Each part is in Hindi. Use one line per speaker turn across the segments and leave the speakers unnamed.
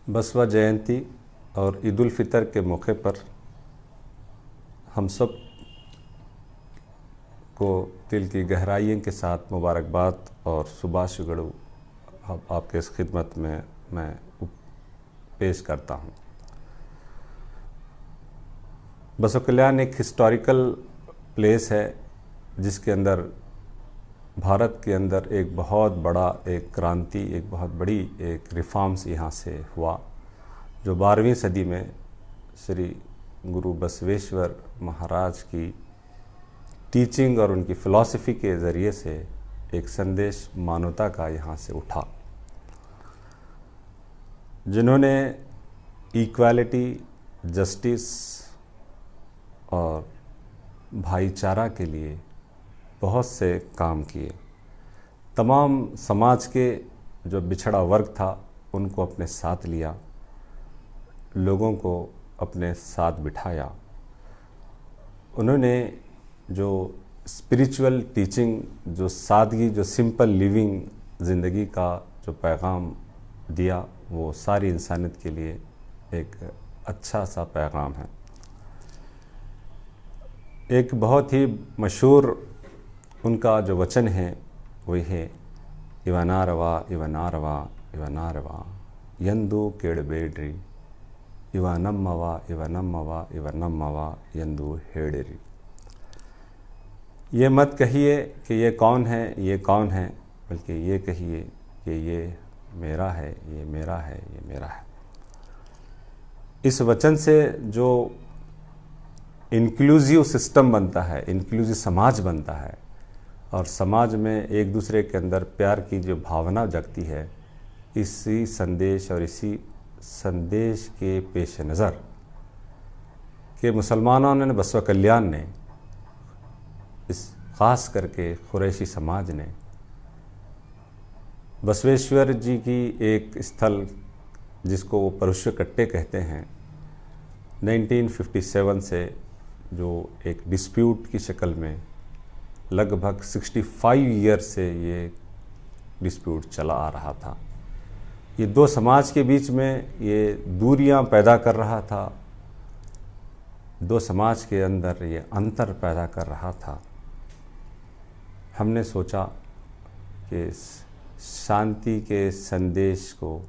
बसवा जयंती और ईद उल फितर के मौके पर हम सब को दिल की गहराइयों के साथ मुबारकबाद और सुभाषगढ़ आपके इस खिदमत में मैं पेश करता हूँ। बसव कल्याण एक हिस्टोरिकल प्लेस है जिसके अंदर भारत के अंदर एक बहुत बड़ा एक क्रांति, एक बहुत बड़ी एक रिफॉर्म्स यहाँ से हुआ, जो 12वीं सदी में श्री गुरु बसवेश्वर महाराज की टीचिंग और उनकी फ़िलॉसफ़ी के ज़रिए से एक संदेश मानवता का यहाँ से उठा, जिन्होंने इक्वालिटी, जस्टिस और भाईचारा के लिए बहुत से काम किए। तमाम समाज के जो बिछड़ा वर्ग था उनको अपने साथ लिया, लोगों को अपने साथ बिठाया। उन्होंने जो स्पिरिचुअल टीचिंग, जो सादगी, जो सिंपल लिविंग ज़िंदगी का जो पैगाम दिया, वो सारी इंसानियत के लिए एक अच्छा सा पैगाम है। एक बहुत ही मशहूर उनका जो वचन है वो है, इवनारवा इवनारवा इवनारवा यंदु केड़बेड्री इवनम्मवा इवनम्मवा इवनम्मवा यंदु हेडेरी। ये मत कहिए कि ये कौन है, ये कौन है, बल्कि ये कहिए कि ये मेरा है, ये मेरा है, ये मेरा है। इस वचन से जो इंक्लूसिव सिस्टम बनता है, इंक्लूसिव समाज बनता है और समाज में एक दूसरे के अंदर प्यार की जो भावना जगती है, इसी संदेश और इसी संदेश के पेश नज़र के मुसलमानों ने, बसवा कल्याण ने, इस ख़ास करके कुरैशी समाज ने बसवेश्वर जी की एक स्थल जिसको वो परुष्यकट्टे कहते हैं, 1957 से जो एक डिस्प्यूट की शक्ल में लगभग 65 ईयर से ये डिस्प्यूट चला आ रहा था। ये दो समाज के बीच में ये दूरियां पैदा कर रहा था, दो समाज के अंदर ये अंतर पैदा कर रहा था। हमने सोचा कि शांति के संदेश को,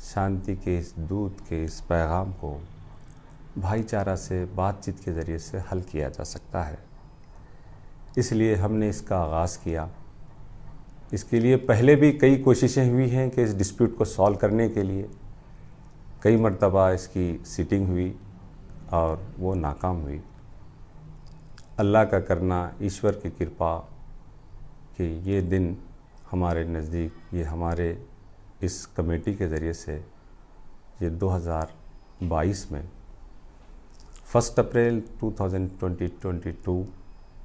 शांति के इस दूत के इस पैगाम को भाईचारा से, बातचीत के ज़रिए से हल किया जा सकता है। इसलिए हमने इसका आगाज़ किया। इसके लिए पहले भी कई कोशिशें हुई हैं कि इस डिस्प्यूट को सॉल्व करने के लिए कई मर्तबा इसकी सीटिंग हुई और वो नाकाम हुई। अल्लाह का करना, ईश्वर की कृपा कि ये दिन हमारे नज़दीक, ये हमारे इस कमेटी के ज़रिए से ये 2022 में 1 अप्रैल 2022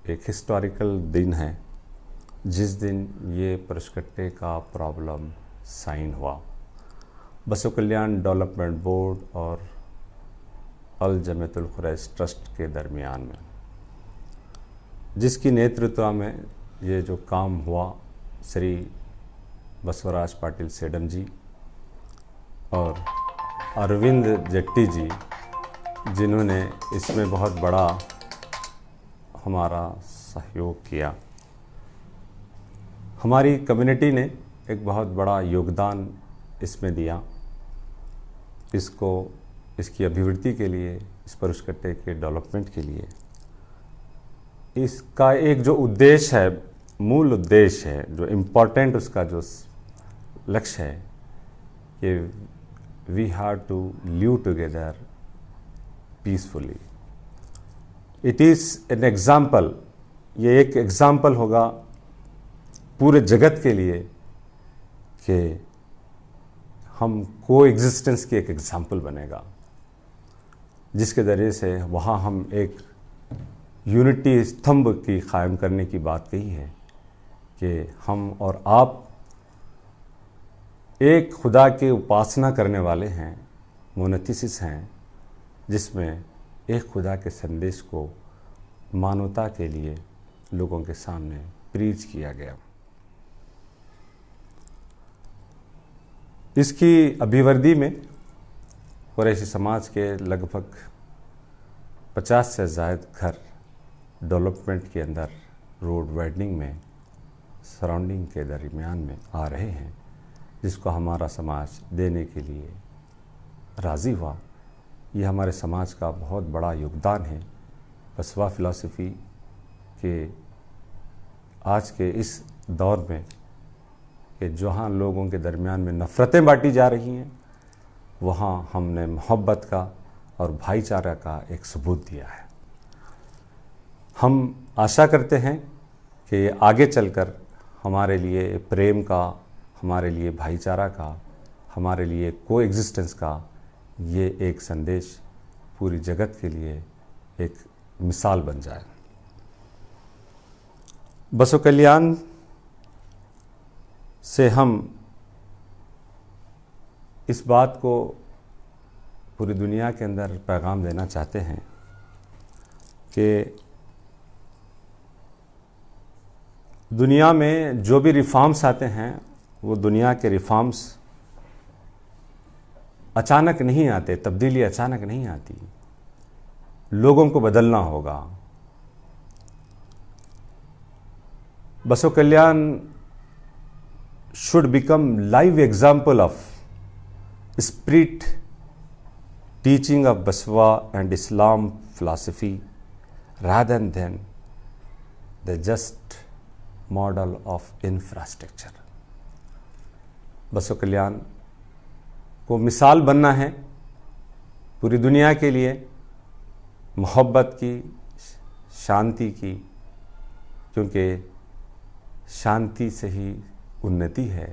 एक हिस्टोरिकल दिन है, जिस दिन ये परुष्कट्टे का प्रॉब्लम साइन हुआ। बसव कल्याण डेवलपमेंट बोर्ड और अल जमीयतुल कुरैश ट्रस्ट के दरमियान में, जिसकी नेतृत्व में ये जो काम हुआ, श्री बसवराज पाटिल सेडम जी और अरविंद जेट्टी जी, जिन्होंने इसमें बहुत बड़ा हमारा सहयोग किया। हमारी कम्युनिटी ने एक बहुत बड़ा योगदान इसमें दिया, इसको, इसकी अभिवृद्धि के लिए, इस परुष्कट्टे के डेवलपमेंट के लिए। इसका एक जो उद्देश्य है, मूल उद्देश्य है, जो इम्पोर्टेंट उसका जो लक्ष्य है कि we have to live together peacefully. It is an example, ये एक एग्ज़ाम्पल होगा पूरे जगत के लिए कि हम को एग्जिस्टेंस की एक एग्ज़ाम्पल बनेगा, जिसके ज़रिए से वहाँ हम एक यूनिटी स्तंभ की कायम करने की बात कही है कि हम और आप एक खुदा की उपासना करने वाले हैं, मोनोथिसिस हैं, जिसमें एक खुदा के संदेश को मानवता के लिए लोगों के सामने प्रीच किया गया। इसकी अभिवृद्धि में कुरैशी समाज के लगभग 50 से ज़ायद घर डेवलपमेंट के अंदर रोड वाइडनिंग में सराउंडिंग के दरमियान में आ रहे हैं, जिसको हमारा समाज देने के लिए राज़ी हुआ। ये हमारे समाज का बहुत बड़ा योगदान है। बसवा फ़िलासफ़ी के आज के इस दौर में कि जहाँ लोगों के दरमियान में नफ़रतें बांटी जा रही हैं, वहाँ हमने मोहब्बत का और भाईचारा का एक सबूत दिया है। हम आशा करते हैं कि आगे चलकर हमारे लिए प्रेम का, हमारे लिए भाईचारा का, हमारे लिए कोएग्जिस्टेंस का ये एक संदेश पूरी जगत के लिए एक मिसाल बन जाए। बसव कल्याण से हम इस बात को पूरी दुनिया के अंदर पैगाम देना चाहते हैं कि दुनिया में जो भी रिफॉर्म्स आते हैं वो दुनिया के रिफॉर्म्स अचानक नहीं आते, तब्दीली अचानक नहीं आती, लोगों को बदलना होगा। बसव कल्याण should become live example of spirit teaching of Baswa and Islam philosophy rather than the just model of infrastructure। Basava कल्याण को मिसाल बनना है पूरी दुनिया के लिए मोहब्बत की, शांति की, क्योंकि शांति से ही उन्नति है,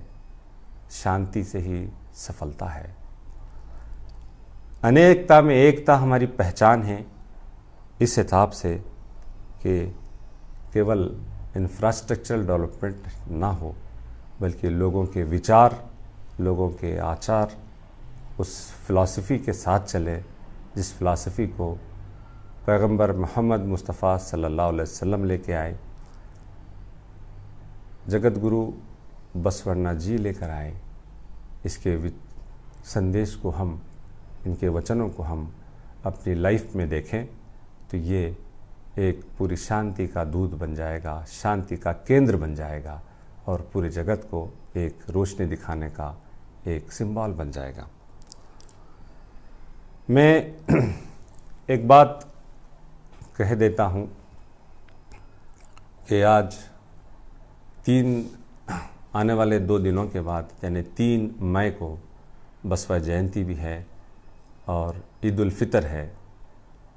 शांति से ही सफलता है। अनेकता में एकता हमारी पहचान है। इस हिसाब से कि केवल इंफ्रास्ट्रक्चरल डेवलपमेंट ना हो, बल्कि लोगों के विचार, लोगों के आचार उस फ़िलासफ़ी के साथ चले जिस फ़िलासफ़ी को पैगंबर मोहम्मद मुस्तफ़ा सल्लल्लाहु अलैहि वसल्लम लेके आए, जगत गुरु बसवण्णा जी लेकर आए। इसके संदेश को हम, इनके वचनों को हम अपनी लाइफ में देखें तो ये एक पूरी शांति का दूत बन जाएगा, शांति का केंद्र बन जाएगा और पूरे जगत को एक रोशनी दिखाने का एक सिंबल बन जाएगा। मैं एक बात कह देता हूँ कि आज आने वाले 2 दिनों के बाद यानी 3 मई को बसवा जयंती भी है और ईद उल फितर है,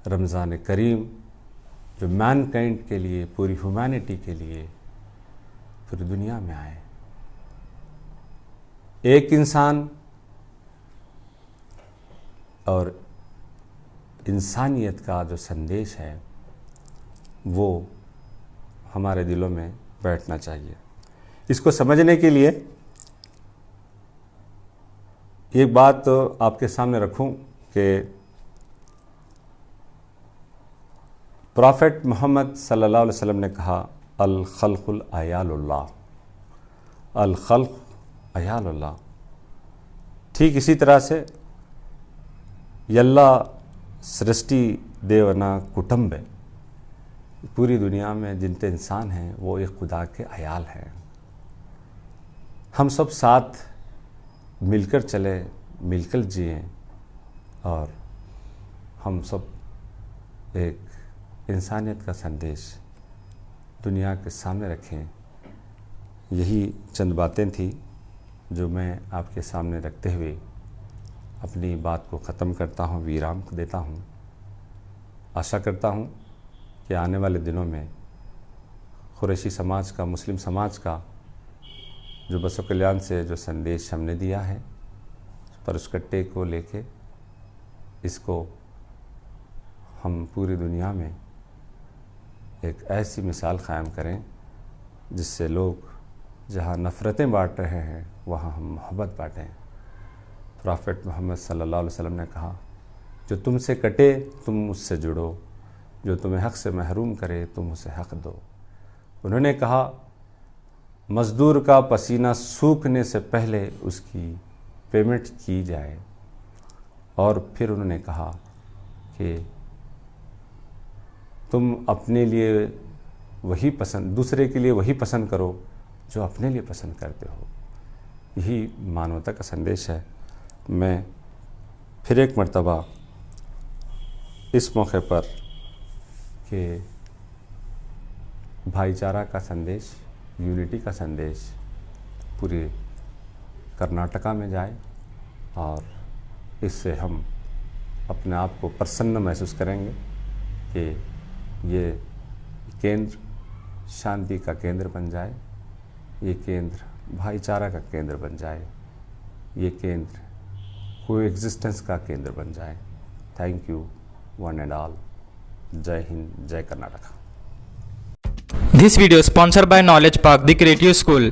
रमज़ान करीम, जो मैनकाइंड के लिए, पूरी ह्यूमैनिटी के लिए पूरी दुनिया में आए। एक इंसान और इंसानियत का जो संदेश है वो हमारे दिलों में बैठना चाहिए। इसको समझने के लिए एक बात तो आपके सामने रखूं कि प्रॉफेट मोहम्मद सल्लल्लाहु अलैहि वसल्लम ने कहा, अल खल्कुल अयालुल्लाह, अल खल्क अयालुल्लाह। ठीक इसी तरह से यल्ला सृष्टि देवना कुटुंब है। पूरी दुनिया में जितने इंसान हैं वो एक खुदा के अयाल हैं। हम सब साथ मिलकर चले, मिलकर जिए और हम सब एक इंसानियत का संदेश दुनिया के सामने रखें। यही चंद बातें थी जो मैं आपके सामने रखते हुए अपनी बात को ख़त्म करता हूँ, विराम देता हूँ। आशा करता हूँ कि आने वाले दिनों में कुरैशी समाज का, मुस्लिम समाज का जो बसव कल्याण से जो संदेश हमने दिया है, पर उस कट्टे को लेके इसको हम पूरी दुनिया में एक ऐसी मिसाल कायम करें जिससे लोग जहाँ नफ़रतें बांट रहे हैं वहाँ हम मोहब्बत बाँटें। प्रॉफेट मोहम्मद सल्लल्लाहु अलैहि वसल्लम ने कहा, जो तुमसे कटे तुम उससे जुड़ो, जो तुम्हें हक़ से महरूम करे तुम उसे हक़ दो। उन्होंने कहा, मज़दूर का पसीना सूखने से पहले उसकी पेमेंट की जाए। और फिर उन्होंने कहा कि तुम अपने लिए वही पसंद, दूसरे के लिए वही पसंद करो जो अपने लिए पसंद करते हो। यही मानवता का संदेश है। मैं फिर एक मर्तबा इस मौके पर कि भाईचारा का संदेश, यूनिटी का संदेश पूरे कर्नाटका में जाए और इससे हम अपने आप को प्रसन्न महसूस करेंगे कि ये केंद्र शांति का केंद्र बन जाए, ये केंद्र भाईचारा का केंद्र बन जाए, ये केंद्र कोएग्जिस्टेंस का केंद्र बन जाए। Thank you one and all. जय हिंद, जय Karnataka.
This video is sponsored by Knowledge Park, the Creative School.